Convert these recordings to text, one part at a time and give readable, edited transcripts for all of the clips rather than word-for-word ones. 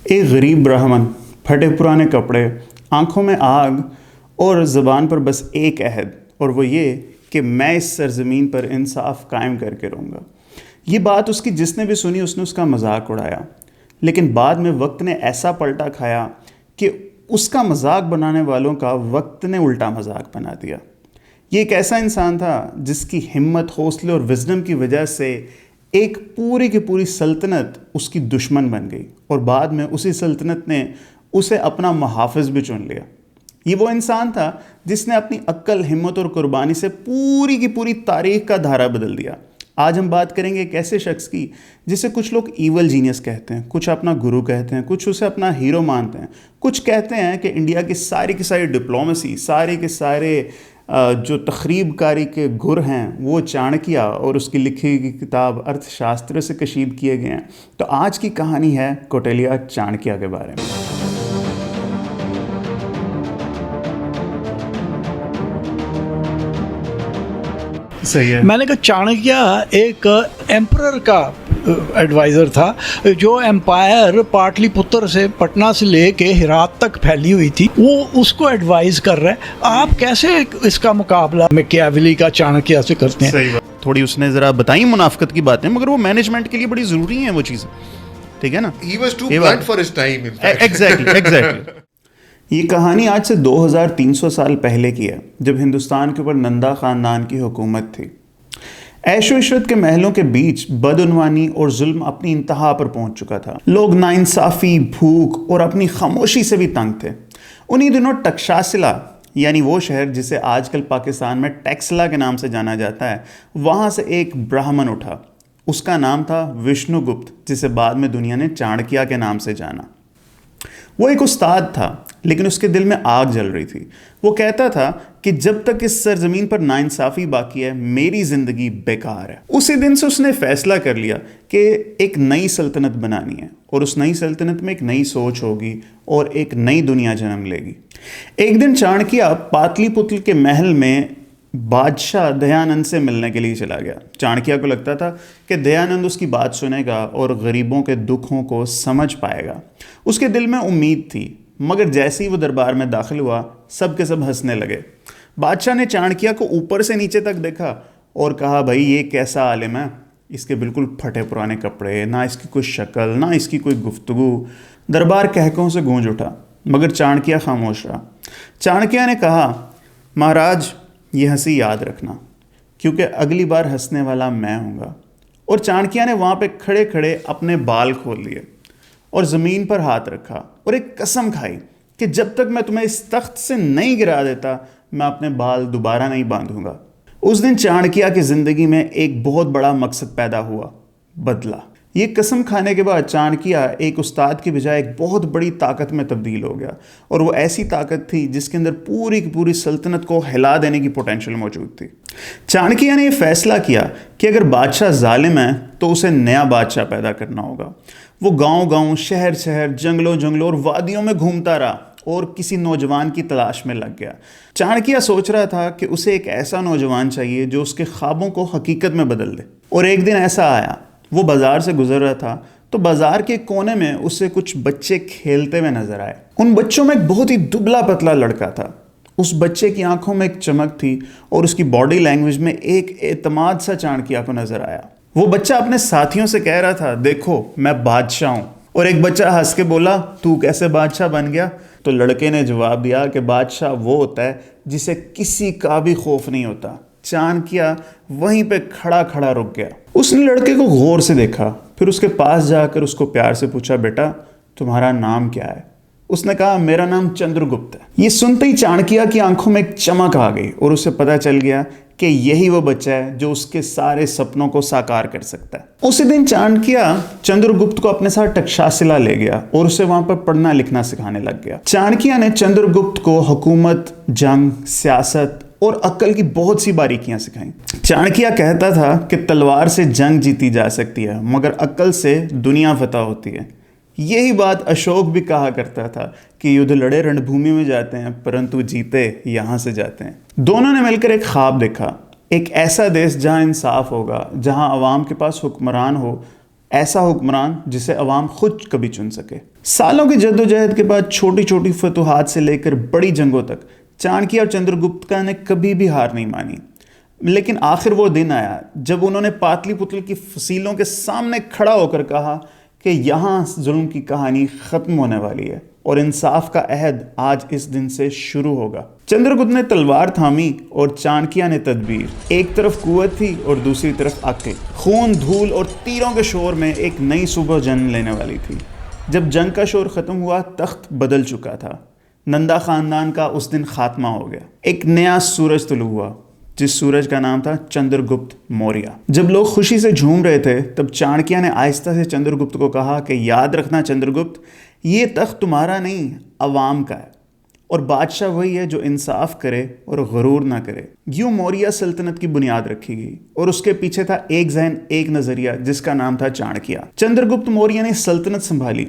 एक गरीब ब्राह्मण, फटे पुराने कपड़े, आंखों में आग और ज़बान पर बस एक अहद, और वो ये कि मैं इस सरज़मीन पर इंसाफ कायम करके रहूँगा। ये बात उसकी जिसने भी सुनी उसने उसका मजाक उड़ाया, लेकिन बाद में वक्त ने ऐसा पलटा खाया कि उसका मजाक बनाने वालों का वक्त ने उल्टा मजाक बना दिया। ये एक ऐसा इंसान था जिसकी हिम्मत, हौसले और विजडम की वजह से एक पूरी की पूरी सल्तनत उसकी दुश्मन बन गई, और बाद में उसी सल्तनत ने उसे अपना मुहाफ़िज़ भी चुन लिया। ये वो इंसान था जिसने अपनी अक्ल, हिम्मत और कुर्बानी से पूरी की पूरी तारीख का धारा बदल दिया। आज हम बात करेंगे एक ऐसे शख्स की जिसे कुछ लोग ईवल जीनियस कहते हैं, कुछ अपना गुरु कहते हैं, कुछ उसे अपना हीरो मानते हैं, कुछ कहते हैं कि इंडिया की सारी डिप्लोमेसी, सारे के सारे जो तखरीबकारी के गुर हैं वो चाणक्य और उसकी लिखी गई किताब अर्थशास्त्र से कशीद किए गए हैं। तो आज की कहानी है कौटिल्य चाणक्य के बारे में। सही है। मैंने कहा चाणक्य एक एम्परर का एडवाइज़र था, जो एम्पायर पाटलिपुत्र से, पटना से लेके हिरात तक फैली हुई थी, वो उसको एडवाइज कर रहा है। आप कैसे इसका मुकाबला मैकियावेली का चाणक्य से करते हैं? सही बात। थोड़ी उसने ज़रा बताई मुनाफकत की बातें, मगर वो मैनेजमेंट के लिए बड़ी ज़रूरी हैं वो चीज़ें, ठीक है ना। He was too blunt for his time, in fact. Exactly. ये कहानी आज से 2300 साल पहले की है, जब हिंदुस्तान के ऊपर नंदा ख़ानदान की हुकूमत थी। ऐशो इशरत के महलों के बीच बदउनवानी और जुल्म अपनी इंतहा पर पहुंच चुका था। लोग नाइंसाफ़ी, भूख और अपनी खामोशी से भी तंग थे। उन्हीं दिनों तक्षशिला, यानी वो शहर जिसे आजकल पाकिस्तान में टेक्सला के नाम से जाना जाता है, वहाँ से एक ब्राह्मण उठा। उसका नाम था विष्णुगुप्त, जिसे बाद में दुनिया ने चाणक्य के नाम से जाना। वो एक उस्ताद था, लेकिन उसके दिल में आग जल रही थी। वो कहता था कि जब तक इस सरजमीन पर नाइंसाफ़ी बाकी है, मेरी ज़िंदगी बेकार है। उसी दिन से उसने फ़ैसला कर लिया कि एक नई सल्तनत बनानी है, और उस नई सल्तनत में एक नई सोच होगी और एक नई दुनिया जन्म लेगी। एक दिन चाणक्य पाटलिपुत्र के महल में बादशाह दयानंद से मिलने के लिए चला गया। चाणक्य को लगता था कि दयानंद उसकी बात सुनेगा और गरीबों के दुखों को समझ पाएगा। उसके दिल में उम्मीद थी, मगर जैसे ही वो दरबार में दाखिल हुआ, सब के सब हंसने लगे। बादशाह ने चाणक्य को ऊपर से नीचे तक देखा और कहा, भाई ये कैसा आलिम है, इसके बिल्कुल फटे पुराने कपड़े, ना इसकी कोई शक्ल, ना इसकी कोई गुफ्तगू। दरबार कहकों से गूंज उठा, मगर चाणक्य खामोश रहा। चाणक्य ने कहा, महाराज ये हंसी याद रखना, क्योंकि अगली बार हंसने वाला मैं हूँगा। और चाणक्य ने वहाँ पे खड़े खड़े अपने बाल खोल लिए और ज़मीन पर हाथ रखा और एक कसम खाई कि जब तक मैं तुम्हें इस तख्त से नहीं गिरा देता, मैं अपने बाल दोबारा नहीं बांधूंगा। उस दिन चाणक्य की ज़िंदगी में एक बहुत बड़ा मकसद पैदा हुआ, बदला। ये कसम खाने के बाद चाणक्य एक उस्ताद की बजाय एक बहुत बड़ी ताकत में तब्दील हो गया, और वो ऐसी ताकत थी जिसके अंदर पूरी की पूरी सल्तनत को हिला देने की पोटेंशियल मौजूद थी। चाणक्य ने यह फैसला किया कि अगर बादशाह जालिम है तो उसे नया बादशाह पैदा करना होगा। वो गांव-गांव, शहर-शहर, जंगलों और वादियों में घूमता रहा और किसी नौजवान की तलाश में लग गया। चाणक्य सोच रहा था कि उसे एक ऐसा नौजवान चाहिए जो उसके ख्वाबों को हकीकत में बदल दे। और एक दिन ऐसा आया, वो बाजार से गुजर रहा था तो बाजार के कोने में उसे कुछ बच्चे खेलते हुए नजर आए। उन बच्चों में एक बहुत ही दुबला पतला लड़का था। उस बच्चे की आंखों में एक चमक थी और उसकी बॉडी लैंग्वेज में एक एतमाद सा चाणक्य को नजर आया। वो बच्चा अपने साथियों से कह रहा था, देखो मैं बादशाह हूं। और एक बच्चा हंस के बोला, तू कैसे बादशाह बन गया? तो लड़के ने जवाब दिया कि बादशाह वो होता है जिसे किसी का भी खौफ नहीं होता। चाणक्य वहीं पे खड़ा खड़ा रुक गया। उसने लड़के को गौर से देखा, फिर उसके पास जाकर उसको प्यार से पूछा, बेटा तुम्हारा नाम क्या है? उसने कहा, मेरा नाम चंद्रगुप्त है। ये सुनते ही चाणक्य की आंखों में एक चमक आ गई और उसे पता चल गया कि यही वो बच्चा है जो उसके सारे सपनों को साकार कर सकता है। उसी दिन चाणक्य चंद्रगुप्त को अपने साथ तक्षशिला ले गया और उसे वहां पर पढ़ना लिखना सिखाने लग गया। चाणक्य ने चंद्रगुप्त को हुकूमत, जंग, सियासत और अक्ल की बहुत सी बारीकियां सिखाई। चाणक्य कहता था कि तलवार से जंग जीती जा सकती है, मगर अक्ल से दुनिया फतह होती है। यही बात अशोक भी कहा करता था कि युद्ध लड़े रणभूमि में जाते हैं, परंतु जीते यहाँ से जाते हैं। दोनों ने मिलकर एक ख्वाब देखा, एक ऐसा देश जहाँ इंसाफ होगा, जहाँ अवाम के पास हुक्मरान हो ऐसा हुक्मरान जिसे अवाम खुद कभी चुन सके। सालों की जद्दोजहद के बाद छोटी छोटी फतूहात से लेकर बड़ी जंगों तक चाणक्य और चंद्रगुप्त ने कभी भी हार नहीं मानी। लेकिन आखिर वो दिन आया जब उन्होंने पाटलिपुत्र की फसीलों के सामने खड़ा होकर कहा कि यहाँ जुल्म की कहानी ख़त्म होने वाली है और इंसाफ का अहद आज इस दिन से शुरू होगा। चंद्रगुप्त ने तलवार थामी और चाणक्य ने तदबीर। एक तरफ कुव्वत थी और दूसरी तरफ अक्ल। खून, धूल और तीरों के शोर में एक नई सुबह जन्म लेने वाली थी। जब जंग का शोर ख़त्म हुआ, तख्त बदल चुका था। नंदा ख़ानदान का उस दिन खात्मा हो गया। एक नया सूरज तुलू हुआ, जिस सूरज का नाम था चंद्रगुप्त मौर्य। जब लोग खुशी से झूम रहे थे, तब चाणक्य ने आहिस्ता से चंद्रगुप्त को कहा कि याद रखना चंद्रगुप्त, ये तख्त तुम्हारा नहीं, अवाम का है, और बादशाह वही है जो इंसाफ करे और गुरूर ना करे। यूं मौर्य सल्तनत की बुनियाद रखी गई और उसके पीछे था एक ज़हन, एक नज़रिया, जिसका नाम था चाणक्य। चंद्रगुप्त मौर्य ने सल्तनत संभाली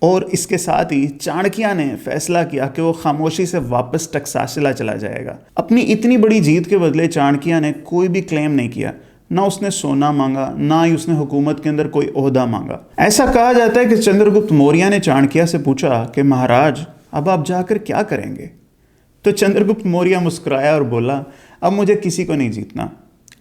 और इसके साथ ही चाणक्य ने फैसला किया कि वो खामोशी से वापस टकसाशिला चला जाएगा। अपनी इतनी बड़ी जीत के बदले चाणक्य ने कोई भी क्लेम नहीं किया, ना उसने सोना मांगा, ना ही उसने हुकूमत के अंदर कोई ओहदा मांगा। ऐसा कहा जाता है कि चंद्रगुप्त मौर्य ने चाणक्य से पूछा कि महाराज, अब आप जाकर क्या करेंगे? तो चंद्रगुप्त मौर्य मुस्कुराया और बोला, अब मुझे किसी को नहीं जीतना,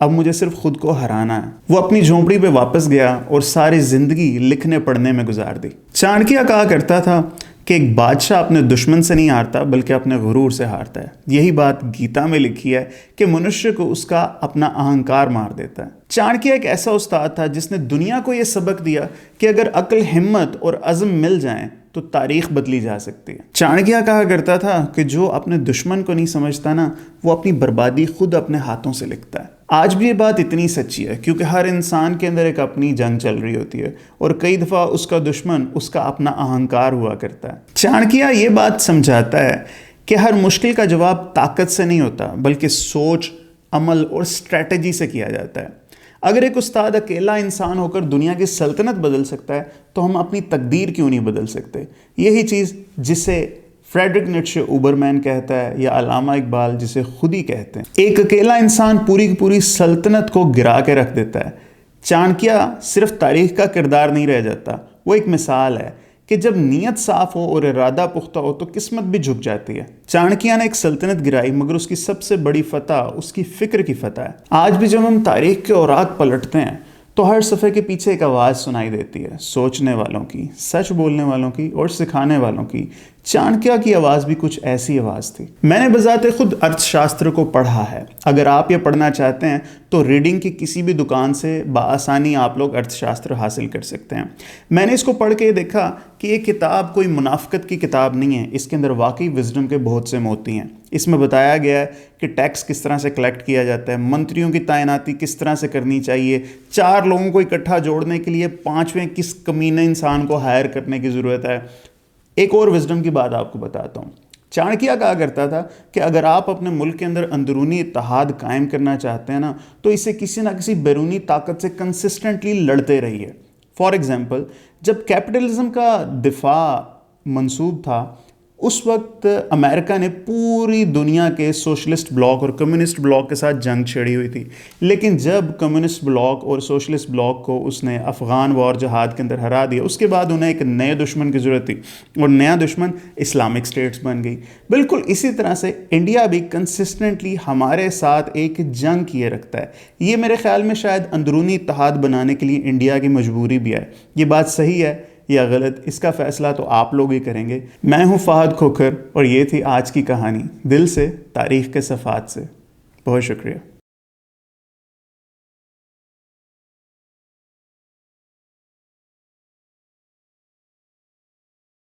अब मुझे सिर्फ खुद को हराना है। वो अपनी झोंपड़ी पे वापस गया और सारी जिंदगी लिखने पढ़ने में गुजार दी। चाणक्य कहा करता था कि एक बादशाह अपने दुश्मन से नहीं हारता बल्कि अपने गुरूर से हारता है। यही बात गीता में लिखी है कि मनुष्य को उसका अपना अहंकार मार देता है। चाणक्य एक ऐसा उस्ताद था जिसने दुनिया को यह सबक दिया कि अगर अक्ल, हिम्मत और अज़्म मिल जाएं तो तारीख बदली जा सकती है। चाणक्य कहा करता था कि जो अपने दुश्मन को नहीं समझता ना, वो अपनी बर्बादी खुद अपने हाथों से लिखता है। आज भी ये बात इतनी सच्ची है क्योंकि हर इंसान के अंदर एक अपनी जंग चल रही होती है और कई दफ़ा उसका दुश्मन उसका अपना अहंकार हुआ करता है। चाणक्य ये बात समझाता है कि हर मुश्किल का जवाब ताकत से नहीं होता बल्कि सोच, अमल और स्ट्रेटजी से किया जाता है। अगर एक उस्ताद अकेला इंसान होकर दुनिया की सल्तनत बदल सकता है तो हम अपनी तकदीर क्यों नहीं बदल सकते? यही चीज़ जिसे फ्रेडरिक नीत्शे उबरमैन कहता है या अल्लामा इकबाल जिसे खुद ही कहते हैं। एक अकेला इंसान पूरी की पूरी सल्तनत को गिरा के रख देता है। चाणक्य सिर्फ तारीख का किरदार नहीं रह जाता, वो एक मिसाल है कि जब नीयत साफ हो और इरादा पुख्ता हो तो किस्मत भी झुक जाती है। चाणक्य ने एक सल्तनत गिराई मगर उसकी सबसे बड़ी फतह उसकी फ़िक्र की फतह है। आज भी जब हम तारीख के औराक पलटते हैं तो हर सफ़े के पीछे एक आवाज़ सुनाई देती है, सोचने वालों की, सच बोलने वालों की और सिखाने वालों की। चाणक्य की आवाज़ भी कुछ ऐसी आवाज़ थी। मैंने बजाते खुद अर्थशास्त्र को पढ़ा है। अगर आप ये पढ़ना चाहते हैं तो रीडिंग की किसी भी दुकान से बआसानी आप लोग अर्थशास्त्र हासिल कर सकते हैं। मैंने इसको पढ़ के देखा कि ये किताब कोई मुनाफिकत की किताब नहीं है, इसके अंदर वाकई विजडम के बहुत से मोती हैं। इसमें बताया गया है कि टैक्स किस तरह से कलेक्ट किया जाता है, मंत्रियों की तैनाती किस तरह से करनी चाहिए, 4 लोगों को इकट्ठा जोड़ने के लिए 5वें किस कमीने इंसान को हायर करने की ज़रूरत है। एक और विजडम की बात आपको बताता हूँ। चाणक्य कहा करता था कि अगर आप अपने मुल्क के अंदर अंदरूनी इत्तेहाद कायम करना चाहते हैं ना, तो इसे किसी ना किसी बैरूनी ताकत से कंसिस्टेंटली लड़ते रहिए। फॉर एग्जांपल, जब कैपिटलिज्म का दिफा मंसूब था उस वक्त अमेरिका ने पूरी दुनिया के सोशलिस्ट ब्लॉक और कम्युनिस्ट ब्लॉक के साथ जंग छेड़ी हुई थी। लेकिन जब कम्युनिस्ट ब्लॉक और सोशलिस्ट ब्लॉक को उसने अफ़गान वॉर जहाद के अंदर हरा दिया, उसके बाद उन्हें एक नए दुश्मन की ज़रूरत थी और नया दुश्मन इस्लामिक स्टेट्स बन गई। बिल्कुल इसी तरह से इंडिया भी कंसिस्टेंटली हमारे साथ एक जंग किए रखता है। ये मेरे ख्याल में शायद अंदरूनी इत्तेहाद बनाने के लिए इंडिया की मजबूरी भी है। ये बात सही है या गलत, इसका फ़ैसला तो आप लोग ही करेंगे। मैं हूँ फ़हद खोखर और ये थी आज की कहानी, दिल से तारीख़ के सफ़ात से। बहुत शुक्रिया।